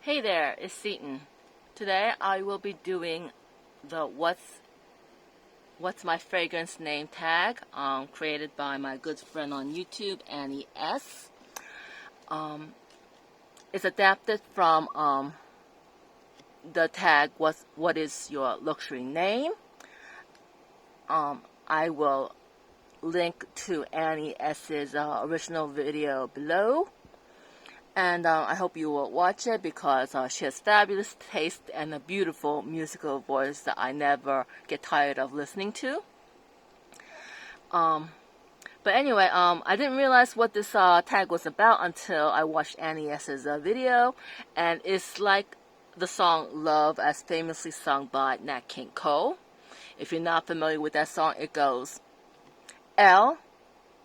Hey there, it's Seaton. Today I will be doing the what's my fragrance name tag created by my good friend on YouTube, Annie S. It's adapted from the tag what is your luxury name. I will link to Annie S's original video below. And I hope you will watch it because she has fabulous taste and a beautiful musical voice that I never get tired of listening to. But anyway, I didn't realize what this tag was about until I watched Annie S's video. And it's like the song Love as famously sung by Nat King Cole. If you're not familiar with that song, it goes, L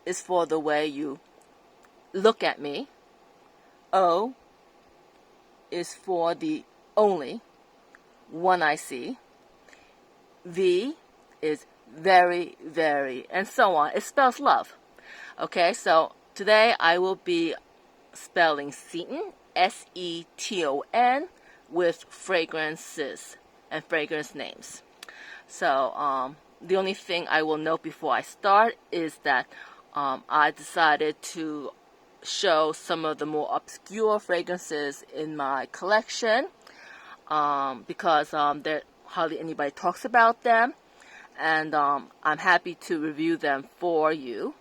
is for the way you look at me. O is for the only one I see. V is very, very, and so on. It spells love. Okay, so today I will be spelling Seaton, S-E-T-O-N, with fragrances and fragrance names. So the only thing I will note before I start is that I decided to show some of the more obscure fragrances in my collection because there hardly anybody talks about them, and I'm happy to review them for you,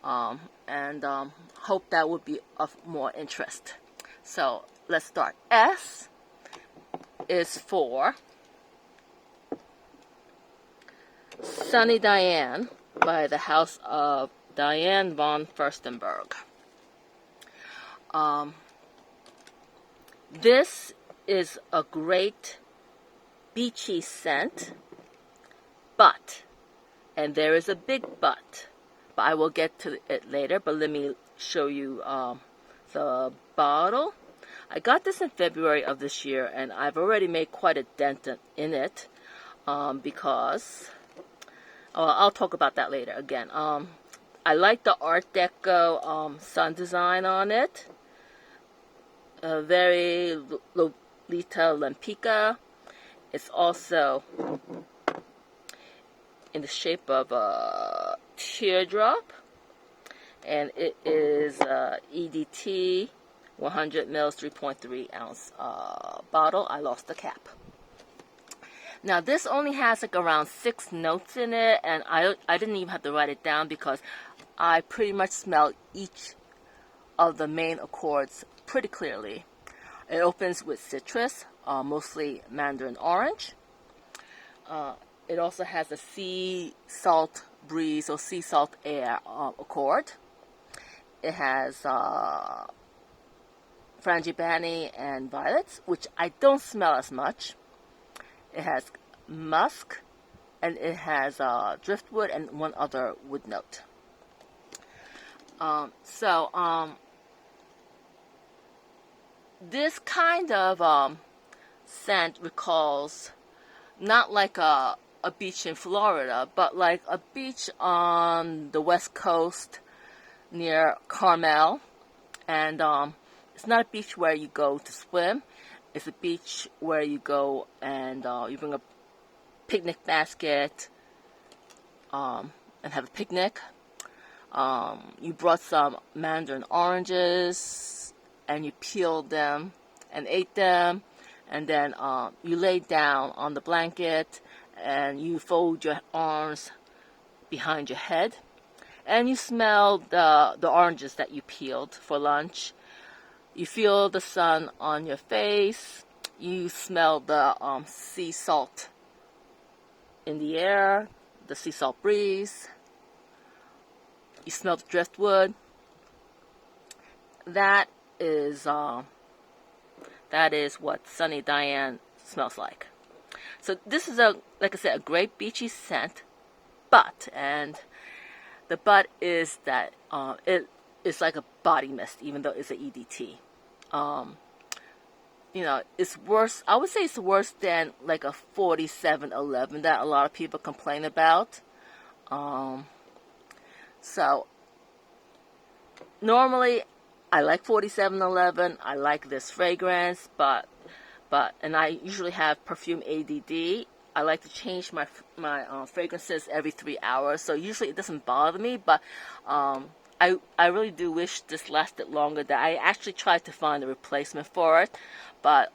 and hope that would be of more interest. So let's start. S is for Sunny Diane by the House of Diane von Furstenburg. This is a great beachy scent, but, and there is a big but I will get to it later, but let me show you the bottle. I got this in February of this year, and I've already made quite a dent in it because, I'll talk about that later again. I like the Art Deco sun design on it. Very Lolita Lempica. It's also in the shape of a teardrop, and it is EDT 100 mils 3.3 ounce bottle. I lost the cap. Now this only has like around 6 notes in it, and I didn't even have to write it down because I pretty much smell each of the main accords pretty clearly. It opens with citrus, mostly mandarin orange. It also has a sea salt breeze or sea salt air accord. It has frangipani and violets, which I don't smell as much. It has musk, and it has driftwood and one other wood note. This kind of scent recalls not like a beach in Florida, but like a beach on the west coast near Carmel. And it's not a beach where you go to swim. It's a beach where you go and you bring a picnic basket and have a picnic. You brought some mandarin oranges and you peeled them and ate them, and then you laid down on the blanket and you fold your arms behind your head, and you smell the oranges that you peeled for lunch. You feel the sun on your face. You smell the sea salt in the air, the sea salt breeze. You smell the driftwood. That is what Sunny Diane smells like. So this is like I said, a great beachy scent, and the but is that it is like a body mist, even though it's an EDT. It's worse. I would say it's worse than like a 4711 that a lot of people complain about. So normally I like 4711. I like this fragrance, and I usually have perfume ADD. I like to change my fragrances every 3 hours, so usually it doesn't bother me. But I really do wish this lasted longer. That I actually tried to find a replacement for it, but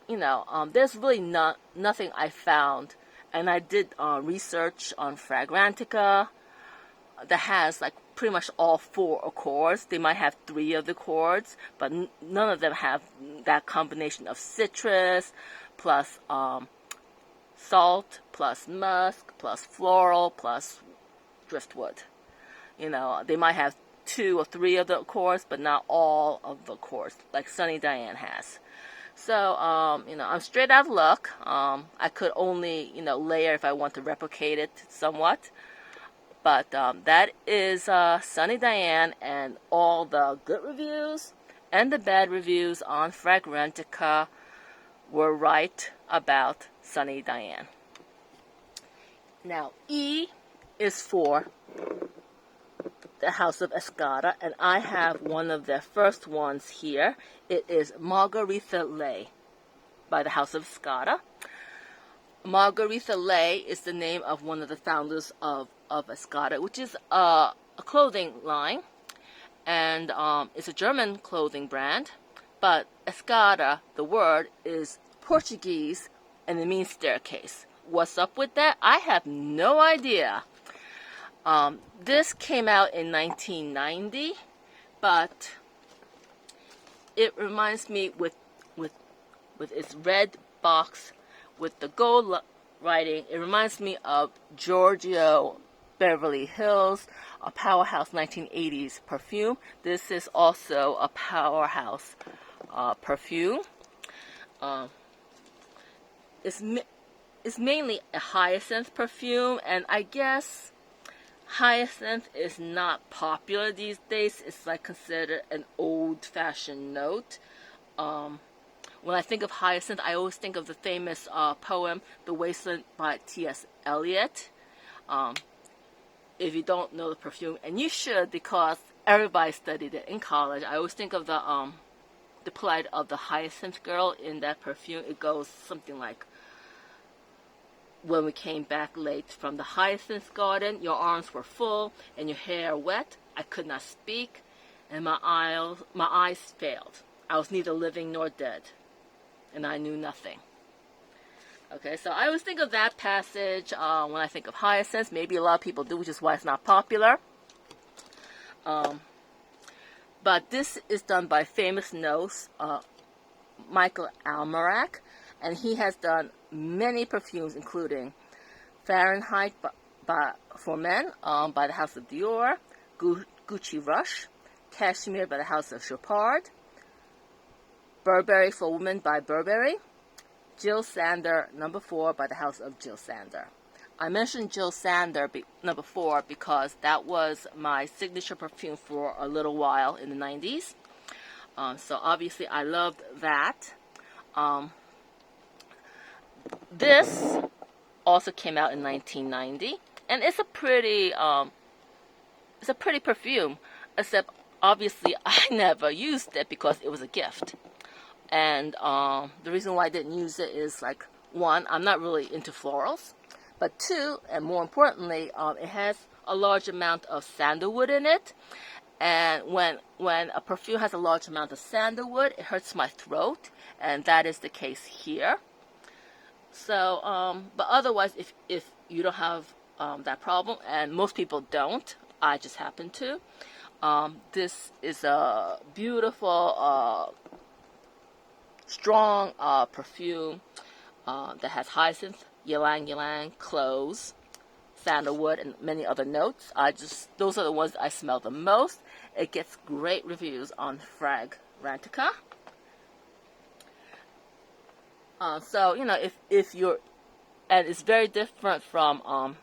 you know, there's really nothing I found. And I did research on Fragrantica that has like pretty much all 4 accords. They might have 3 of the accords, but none of them have that combination of citrus plus salt plus musk plus floral plus driftwood. You know, they might have 2 or 3 of the accords, but not all of the accords like Sunny Diane has. So, you know, I'm straight out of luck. I could only, you know, layer if I want to replicate it somewhat. But that is Sunny Diane, and all the good reviews and the bad reviews on Fragrantica were right about Sunny Diane. Now, E is for the House of Escada, and I have one of their first ones here. It is Margaretha Ley by the House of Escada. Margaretha Ley is the name of one of the founders of Escada, which is a clothing line, and it's a German clothing brand. But Escada, the word, is Portuguese, and it means staircase. What's up with that? I have no idea. This came out in 1990, but it reminds me with its red box with the gold writing. It reminds me of Giorgio Beverly Hills, a powerhouse 1980s perfume. This is also a powerhouse perfume. It's mainly a hyacinth perfume, and I guess hyacinth is not popular these days. It's like considered an old-fashioned note. When I think of hyacinth, I always think of the famous poem, The Wasteland by T.S. Eliot. If you don't know the perfume, and you should because everybody studied it in college, I always think of the plight of the hyacinth girl in that perfume. It goes something like, when we came back late from the hyacinth garden, your arms were full and your hair wet. I could not speak, and my eyes failed. I was neither living nor dead, and I knew nothing. Okay, so I always think of that passage when I think of hyacinth. Maybe a lot of people do, which is why it's not popular. But this is done by famous nose Michael Almerac, and he has done many perfumes, including Fahrenheit for Men by the House of Dior, Gucci Rush, Cashmere by the House of Chopard, Burberry for Women by Burberry, Jill Sander No. 4 by the House of Jill Sander. I mentioned Jill Sander No. 4 because that was my signature perfume for a little while in the 90s. So obviously I loved that. This also came out in 1990, and it's a pretty perfume, except obviously I never used it because it was a gift. And the reason why I didn't use it is, like, 1, I'm not really into florals, but 2, and more importantly, it has a large amount of sandalwood in it. And when a perfume has a large amount of sandalwood, it hurts my throat, and that is the case here. So, but otherwise, if you don't have that problem, and most people don't, I just happen to, this is a beautiful, strong perfume that has hyacinth, ylang ylang, cloves, sandalwood, and many other notes. Those are the ones I smell the most. It gets great reviews on Fragrantica. So, you know, if you're, and it's very different from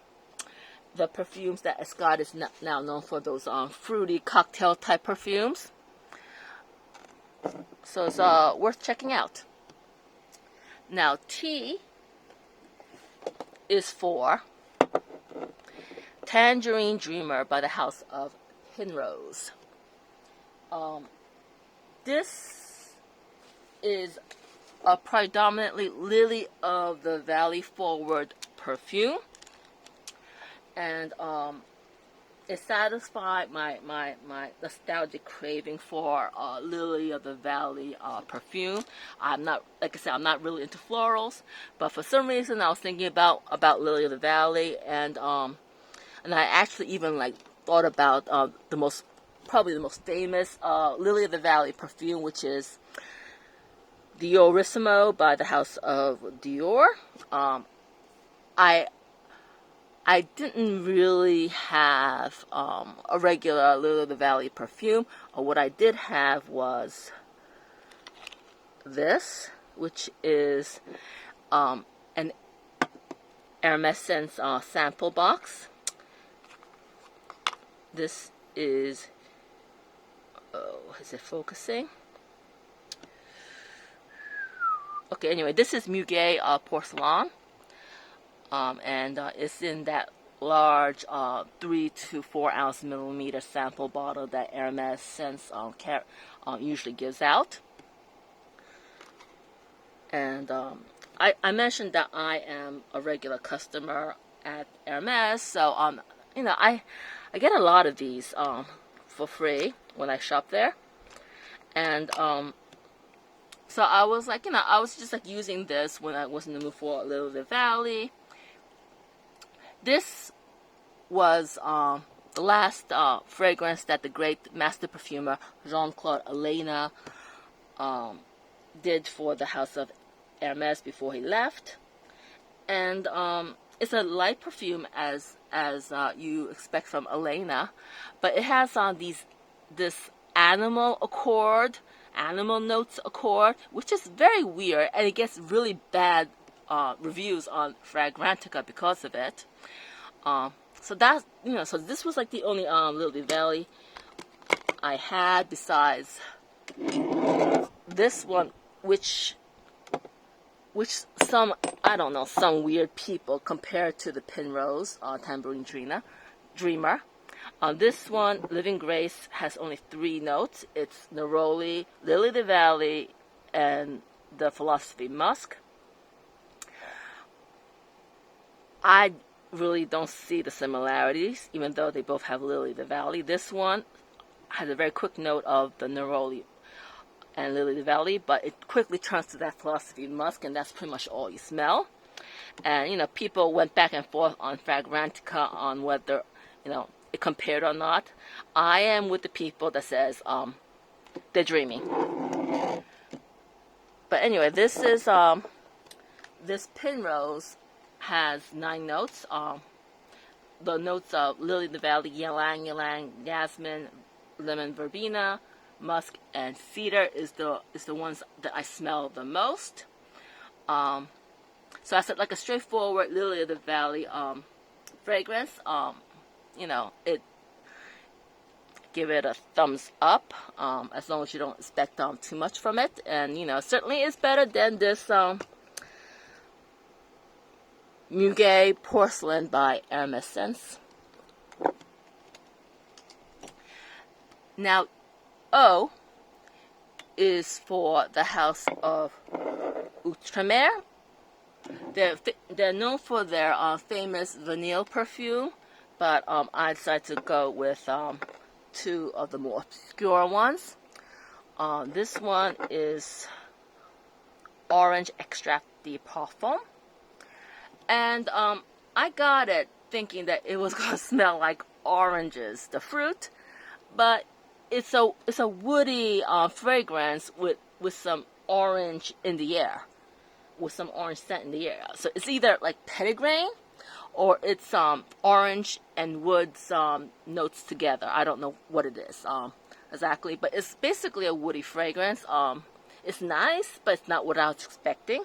the perfumes that Escada is now known for, those fruity cocktail type perfumes. So it's worth checking out. Now, T is for Tangerine Dreamer by the House of Pinrose. This is a predominantly Lily of the Valley forward perfume, and it satisfied my nostalgic craving for Lily of the Valley perfume. I'm not, like I said, I'm not really into florals, but for some reason I was thinking about Lily of the Valley, and I actually even like thought about probably the most famous Lily of the Valley perfume, which is Diorissimo by the House of Dior. I didn't really have a regular Lily of the Valley perfume. What I did have was this, which is an Hermes sample box. This is, is it focusing? Okay, anyway, this is Muguet Porcelaine. And it's in that large 3 to 4 ounce milliliter sample bottle that Hermes usually gives out. And I mentioned that I am a regular customer at Hermes, so I get a lot of these for free when I shop there, and so I was like, I was just like using this when I was in the mood for Lily of the Valley. This was the last fragrance that the great master perfumer Jean-Claude Elena did for the house of Hermes before he left. And it's a light perfume as you expect from Elena, but it has this animal notes accord, which is very weird, and it gets really bad reviews on Fragrantica because of it. So that's, so this was like the only Lily Valley I had besides this one, which some, I don't know, some weird people compared to the Pinrose Tambourine Dreamer. This one, Living Grace, has only 3 notes. It's Neroli, Lily of the Valley, and the Philosophy Musk. I really don't see the similarities, even though they both have Lily of the Valley. This one has a very quick note of the Neroli and Lily of the Valley, but it quickly turns to that Philosophy Musk, and that's pretty much all you smell. And, people went back and forth on Fragrantica on whether, it compared or not. I am with the people that says they're dreaming. But anyway, this is this Pinrose has 9 notes. The notes of Lily of the Valley, ylang ylang, jasmine, lemon verbena, musk, and cedar is the ones that I smell the most. So I said, like a straightforward Lily of the Valley fragrance. It give it a thumbs up, as long as you don't expect too much from it, and certainly it's better than this Muguet Porcelaine by Hermes. Now, O is for the house of Outremer. They're known for their famous vanille perfume, but I decided to go with 2 of the more obscure ones. This one is Orange Extract de Parfum. And I got it thinking that it was going to smell like oranges, the fruit, but it's a woody fragrance with some orange in the air, with some orange scent in the air. So it's either like petitgrain or it's orange and woods notes together. I don't know what it is exactly, but it's basically a woody fragrance. It's nice, but it's not what I was expecting.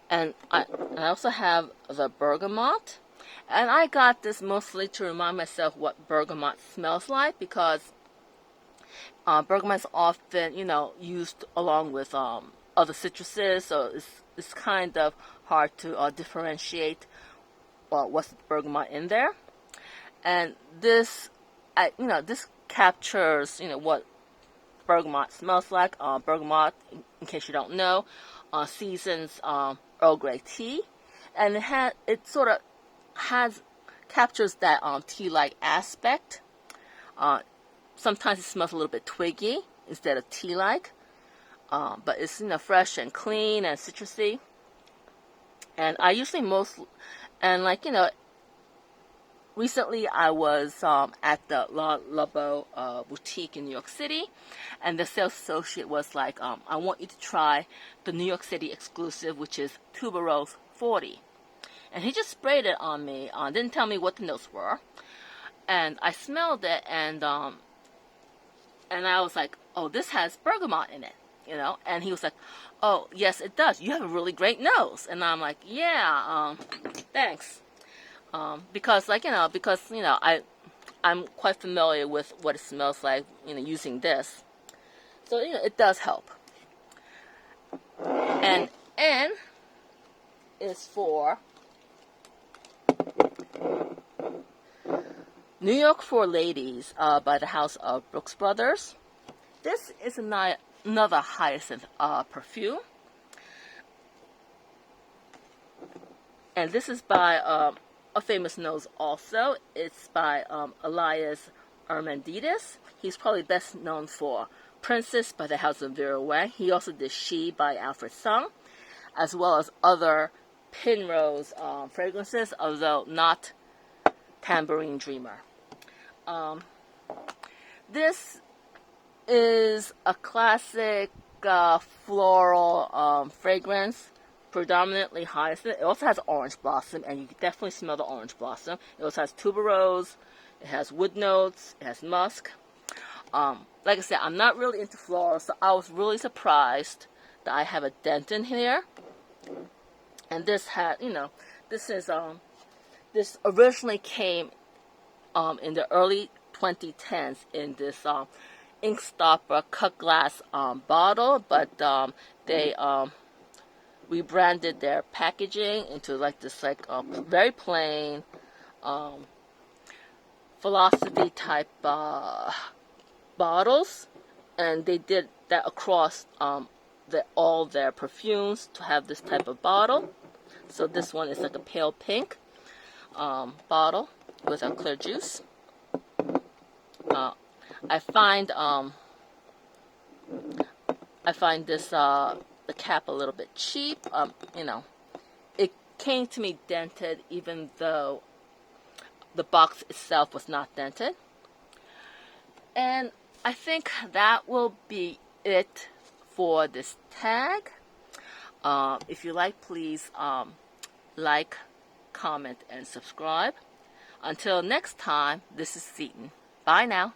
And I also have the Bergamote, and I got this mostly to remind myself what bergamot smells like, because bergamot is often, used along with other citruses, so it's kind of hard to differentiate what's bergamot in there. And this this captures, what bergamot smells like. Bergamot, in case you don't know, seasons Earl Grey tea, and it sort of captures that tea-like aspect. Sometimes it smells a little bit twiggy instead of tea-like, but it's fresh and clean and citrusy. And I usually recently I was at the La Labo boutique in New York City, and the sales associate was like, I want you to try the New York City exclusive, which is Tuberose 40. And he just sprayed it on me, didn't tell me what the notes were. And I smelled it, and I was like, oh, this has bergamot in it, And he was like, oh, yes, it does. You have a really great nose. And I'm like, yeah, thanks. Because I'm quite familiar with what it smells like, using this. So, it does help. And N is for New York for Ladies by the House of Brooks Brothers. This is another hyacinth perfume. And this is by a famous nose also. It's by Elias Armendidis. He's probably best known for Princess by the House of Vera Wang. He also did She by Alfred Sung, as well as other Pinrose fragrances, although not Tambourine Dreamer. This is a classic floral fragrance, predominantly hyacinth. It also has orange blossom, and you can definitely smell the orange blossom. It also has tuberose, it has wood notes, it has musk. Like I said, I'm not really into florals, so I was really surprised that I have a dent in here. And this this originally came in the early 2010s in this ink stopper cut glass bottle, but they rebranded their packaging into this very plain philosophy type bottles, and they did that across all their perfumes to have this type of bottle. So this one is like a pale pink bottle with a clear juice. I find this the cap a little bit cheap. It came to me dented, even though the box itself was not dented. And I think that will be it for this tag. If you like, please like, comment, and subscribe. Until next time, this is Seaton. Bye now.